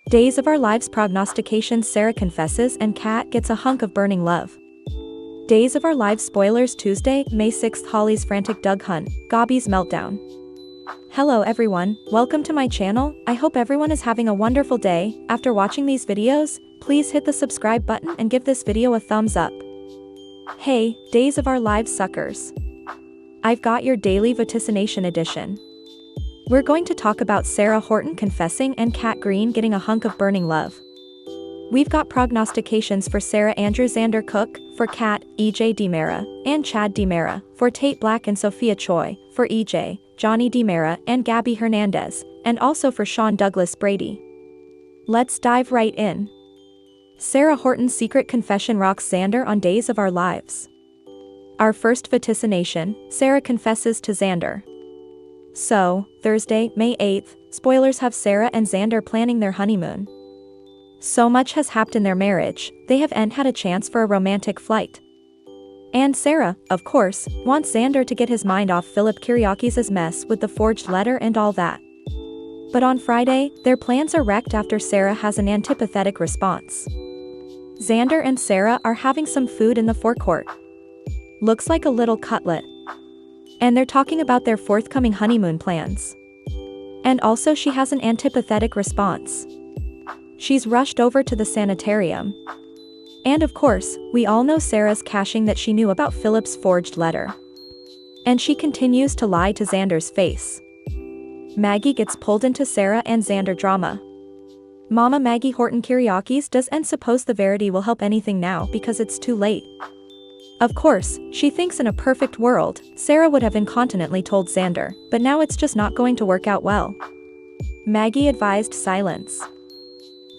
Days of Our Lives prognostications. Sarah confesses and Kat gets a hunk of burning love. Days of Our Lives spoilers. Tuesday, May 6th. Holly's frantic Doug hunt, Gabi's meltdown. Hello everyone, welcome to my channel. I hope everyone is having a wonderful day. After watching these videos, please hit the subscribe button and give this video a thumbs up. Hey, Days of Our Lives suckers. I've got your daily vaticination edition. We're going to talk about Sarah Horton confessing and Kat Green getting a hunk of burning love. We've got prognostications for Sarah. Andrew Xander Cook, for Kat, EJ DiMera, and Chad DiMera, for Tate Black and Sophia Choi, for EJ, Johnny DiMera and Gabby Hernandez, and also for Sean Douglas Brady. Let's dive right in. Sarah Horton's secret confession rocks Xander on Days of Our Lives. Our first vaticination, Sarah confesses to Xander. So, Thursday, May 8th, spoilers have Sarah and Xander planning their honeymoon. So much has happened in their marriage, they haven't had a chance for a romantic flight. And Sarah, of course, wants Xander to get his mind off Philip Kiriakis' mess with the forged letter and all that. But on Friday, their plans are wrecked after Sarah has an antipathetic response. Xander and Sarah are having some food in the forecourt. Looks like a little cutlet. And they're talking about their forthcoming honeymoon plans. And also she has an antipathetic response. She's rushed over to the sanitarium. And of course, we all know Sarah's caching that she knew about Philip's forged letter. And she continues to lie to Xander's face. Maggie gets pulled into Sarah and Xander drama. Mama Maggie Horton Kiriakis doesn't suppose the Verity will help anything now because it's too late. Of course, she thinks in a perfect world, Sarah would have incontinently told Xander, but now it's just not going to work out well. Maggie advised silence.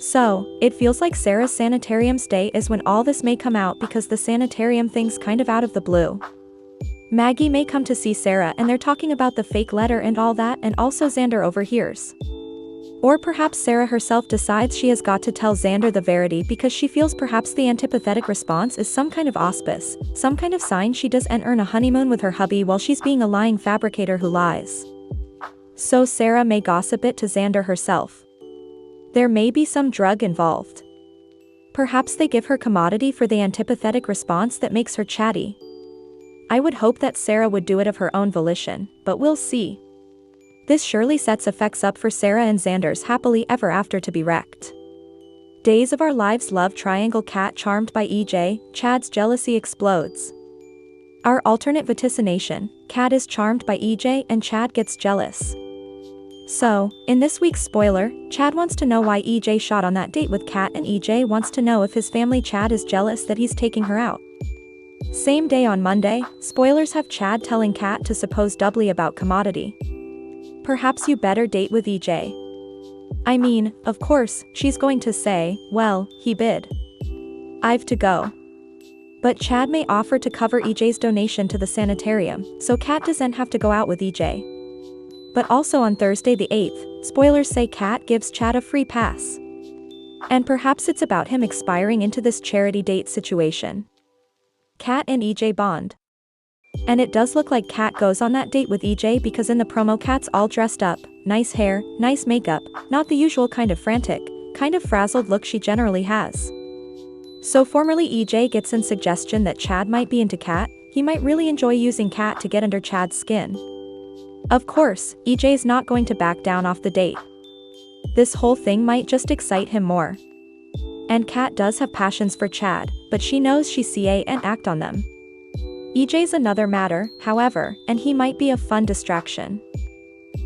So, it feels like Sarah's sanitarium stay is when all this may come out because the sanitarium thing's kind of out of the blue. Maggie may come to see Sarah and they're talking about the fake letter and all that, and also Xander overhears. Or perhaps Sarah herself decides she has got to tell Xander the Verity because she feels perhaps the antipathetic response is some kind of auspice, some kind of sign she doesn't earn a honeymoon with her hubby while she's being a lying fabricator who lies. So Sarah may gossip it to Xander herself. There may be some drug involved. Perhaps they give her commodity for the antipathetic response that makes her chatty. I would hope that Sarah would do it of her own volition, but we'll see. This surely sets effects up for Sarah and Xander's happily ever after to be wrecked. Days of Our Lives love triangle. Kat charmed by EJ, Chad's jealousy explodes. Our alternate vaticination, Kat is charmed by EJ and Chad gets jealous. So, in this week's spoiler, Chad wants to know why EJ shot on that date with Kat and EJ wants to know if his family Chad is jealous that he's taking her out. Same day on Monday, spoilers have Chad telling Kat to suppose doubly about commodity. Perhaps you better date with EJ. I mean, of course, she's going to say, well, he bid. I've to go. But Chad may offer to cover EJ's donation to the sanitarium, so Kat doesn't have to go out with EJ. But also on Thursday the 8th, spoilers say Kat gives Chad a free pass. And perhaps it's about him expiring into this charity date situation. Kat and EJ bond. And it does look like Kat goes on that date with EJ because in the promo Kat's all dressed up, nice hair, nice makeup, not the usual kind of frantic, kind of frazzled look she generally has. So formerly EJ gets in suggestion that Chad might be into Kat, he might really enjoy using Kat to get under Chad's skin. Of course, EJ's not going to back down off the date. This whole thing might just excite him more. And Kat does have passions for Chad, but she knows she can't act on them. EJ's another matter, however, and he might be a fun distraction.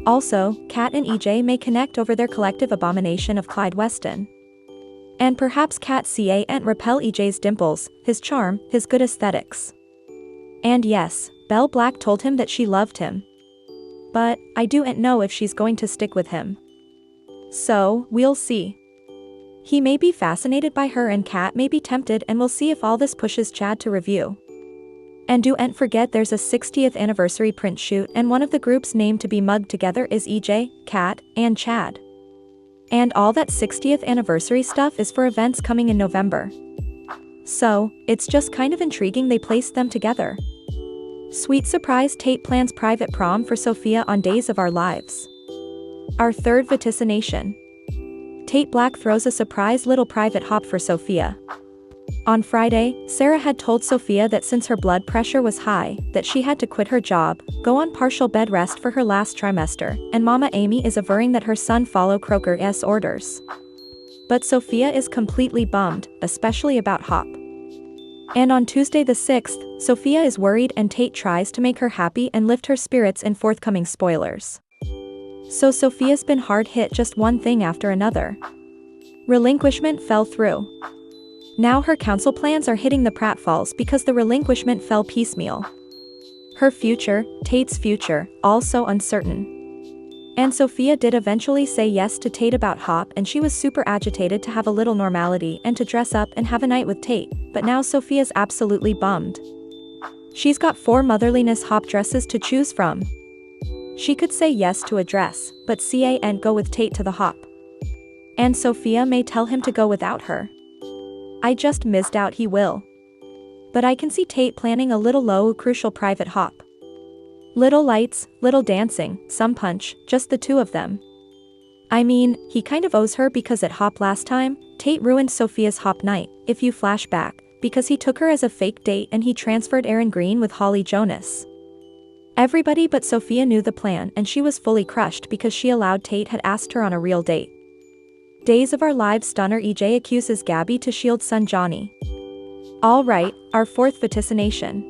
Also, Kat and EJ may connect over their collective abomination of Clyde Weston. And perhaps Kat can't repel EJ's dimples, his charm, his good aesthetics. And yes, Belle Black told him that she loved him. But, I don't know if she's going to stick with him. So, we'll see. He may be fascinated by her and Kat may be tempted, and we'll see if all this pushes Chad to review. And don't forget there's a 60th anniversary print shoot and one of the groups named to be mugged together is EJ, Kat, and Chad. And all that 60th anniversary stuff is for events coming in November. So, it's just kind of intriguing they placed them together. Sweet surprise. Tate plans private prom for Sophia on Days of Our Lives. Our third vaticination. Tate Black throws a surprise little private hop for Sophia. On Friday, Sarah had told Sophia that since her blood pressure was high, that she had to quit her job, go on partial bed rest for her last trimester, and Mama Amy is averring that her son follow Croker's orders. But Sophia is completely bummed, especially about Hop. And on Tuesday the 6th, Sophia is worried and Tate tries to make her happy and lift her spirits in forthcoming spoilers. So Sophia's been hard hit just one thing after another. Relinquishment fell through. Now her council plans are hitting the pratfalls because the relinquishment fell piecemeal. Her future, Tate's future, also uncertain. And Sophia did eventually say yes to Tate about Hop, and she was super agitated to have a little normality and to dress up and have a night with Tate, but now Sophia's absolutely bummed. She's got 4 motherliness Hop dresses to choose from. She could say yes to a dress, but can't go with Tate to the Hop. And Sophia may tell him to go without her. I just misdoubt he will. But I can see Tate planning a little low crucial private Hop. Little lights, little dancing, some punch, just the two of them. I mean, he kind of owes her because at Hop last time, Tate ruined Sophia's Hop night, if you flash back, because he took her as a fake date and he transferred Aaron Green with Holly Jonas. Everybody but Sophia knew the plan and she was fully crushed because she allowed Tate had asked her on a real date. Days of Our Lives stunner EJ accuses Gabby to shield son Johnny. Alright, our 4th vaticination.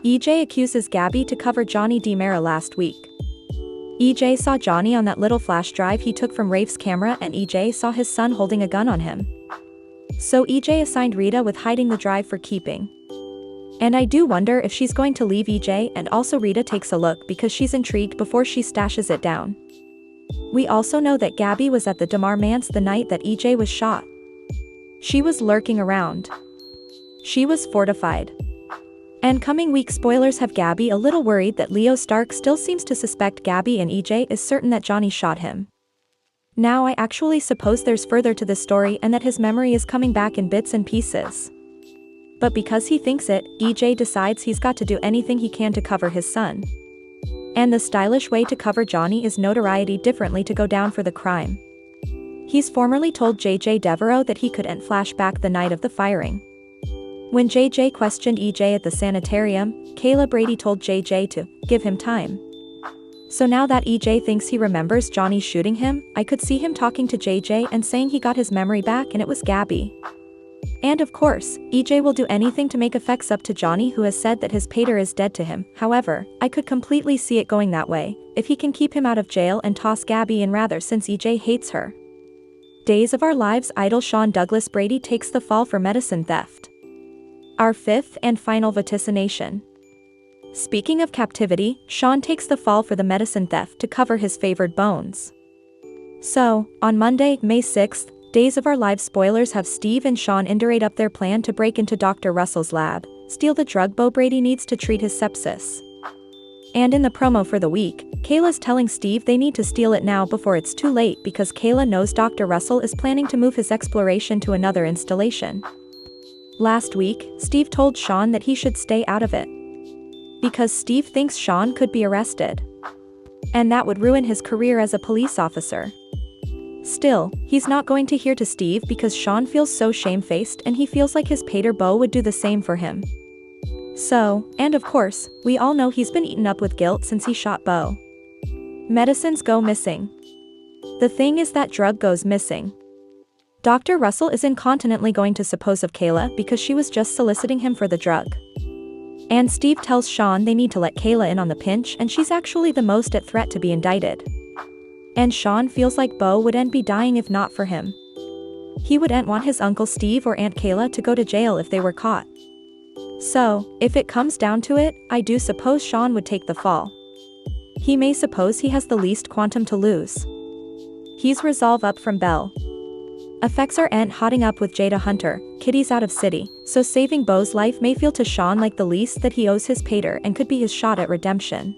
EJ accuses Gabby to cover Johnny DiMera last week. EJ saw Johnny on that little flash drive he took from Rafe's camera and EJ saw his son holding a gun on him. So EJ assigned Rita with hiding the drive for keeping. And I do wonder if she's going to leave EJ, and also Rita takes a look because she's intrigued before she stashes it down. We also know that Gabby was at the DeMar manse the night that EJ was shot. She was lurking around. She was fortified. And coming week spoilers have Gabby a little worried that Leo Stark still seems to suspect Gabby and EJ is certain that Johnny shot him. Now I actually suppose there's further to this story and that his memory is coming back in bits and pieces. But because he thinks it, EJ decides he's got to do anything he can to cover his son. And the stylish way to cover Johnny is notoriety differently to go down for the crime. He's formerly told JJ Devereaux that he couldn't flash back the night of the firing. When JJ questioned EJ at the sanitarium, Kayla Brady told JJ to give him time. So now that EJ thinks he remembers Johnny shooting him, I could see him talking to JJ and saying he got his memory back and it was Gabby. And of course, EJ will do anything to make effects up to Johnny, who has said that his pater is dead to him. However, I could completely see it going that way, if he can keep him out of jail and toss Gabby in rather, since EJ hates her. Days of Our Lives idol Sean Douglas Brady takes the fall for medicine theft. Our 5th and final vaticination. Speaking of captivity, Sean takes the fall for the medicine theft to cover his favored bones. So, on Monday, May 6th, Days of Our Lives spoilers have Steve and Sean indicate up their plan to break into Dr. Russell's lab, steal the drug Bo Brady needs to treat his sepsis. And in the promo for the week, Kayla's telling Steve they need to steal it now before it's too late because Kayla knows Dr. Russell is planning to move his exploration to another installation. Last week, Steve told Sean that he should stay out of it. Because Steve thinks Sean could be arrested. And that would ruin his career as a police officer. Still, he's not going to hear to Steve because Sean feels so shamefaced and he feels like his pater Bo would do the same for him. So, and of course, we all know he's been eaten up with guilt since he shot Bo. Medicines go missing. The thing is that drug goes missing. Dr. Russell is incontinently going to suppose of Kayla because she was just soliciting him for the drug. And Steve tells Sean they need to let Kayla in on the pinch and she's actually the most at threat to be indicted. And Sean feels like Bo wouldn't be dying if not for him. He wouldn't want his Uncle Steve or Aunt Kayla to go to jail if they were caught. So, if it comes down to it, I do suppose Sean would take the fall. He may suppose he has the least quantum to lose. He's resolve up from Belle. Effects are hotting up with Jada Hunter, Kitty's out of city, so saving Bo's life may feel to Sean like the least that he owes his pater and could be his shot at redemption.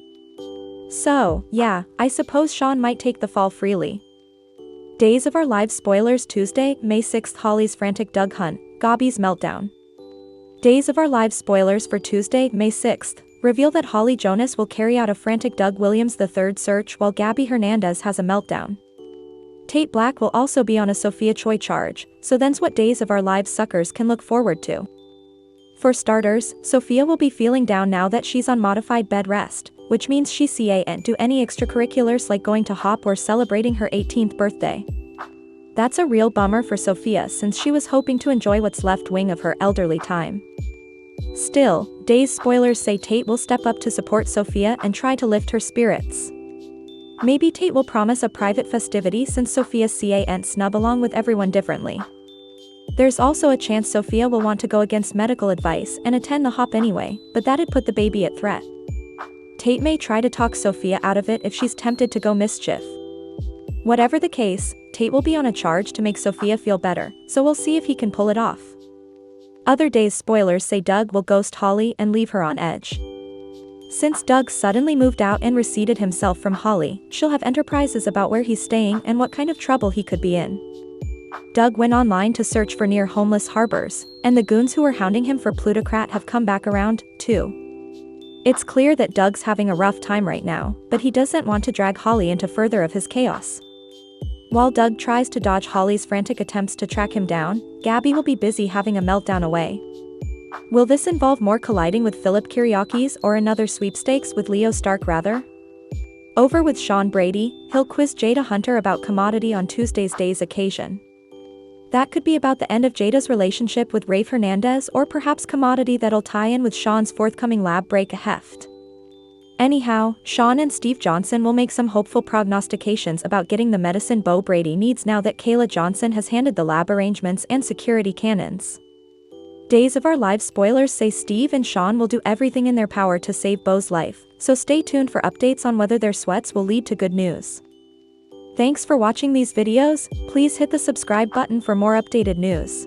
So, yeah, I suppose Sean might take the fall freely. Days of Our Lives spoilers Tuesday, May 6th Holly's frantic Doug hunt, Gabby's meltdown. Days of Our Lives spoilers for Tuesday, May 6th, reveal that Holly Jonas will carry out a frantic Doug Williams III search while Gabby Hernandez has a meltdown. Tate Black will also be on a Sophia Choi charge, so that's what Days of Our Lives suckers can look forward to. For starters, Sophia will be feeling down now that she's on modified bed rest, which means she can't do any extracurriculars like going to Hop or celebrating her 18th birthday. That's a real bummer for Sophia since she was hoping to enjoy what's left wing of her elderly time. Still, Days spoilers say Tate will step up to support Sophia and try to lift her spirits. Maybe Tate will promise a private festivity since Sophia can't snub along with everyone differently. There's also a chance Sophia will want to go against medical advice and attend the Hop anyway, but that'd put the baby at threat. Tate may try to talk Sophia out of it if she's tempted to go mischief. Whatever the case, Tate will be on a charge to make Sophia feel better, so we'll see if he can pull it off. Other Days spoilers say Doug will ghost Holly and leave her on edge. Since Doug suddenly moved out and receded himself from Holly, she'll have enterprises about where he's staying and what kind of trouble he could be in. Doug went online to search for near homeless harbors, and the goons who were hounding him for plutocrat have come back around, too. It's clear that Doug's having a rough time right now, but he doesn't want to drag Holly into further of his chaos. While Doug tries to dodge Holly's frantic attempts to track him down, Gabby will be busy having a meltdown away. Will this involve more colliding with Philip Kiriakis or another sweepstakes with Leo Stark rather? Over with Sean Brady, he'll quiz Jada Hunter about Commodity on Tuesday's Days occasion. That could be about the end of Jada's relationship with Rafe Hernandez or perhaps Commodity that'll tie in with Sean's forthcoming lab break a heft. Anyhow, Sean and Steve Johnson will make some hopeful prognostications about getting the medicine Bo Brady needs now that Kayla Johnson has handed the lab arrangements and security cannons. Days of Our Lives spoilers say Steve and Sean will do everything in their power to save Bo's life, so stay tuned for updates on whether their sweats will lead to good news. Thanks for watching these videos. Please hit the subscribe button for more updated news.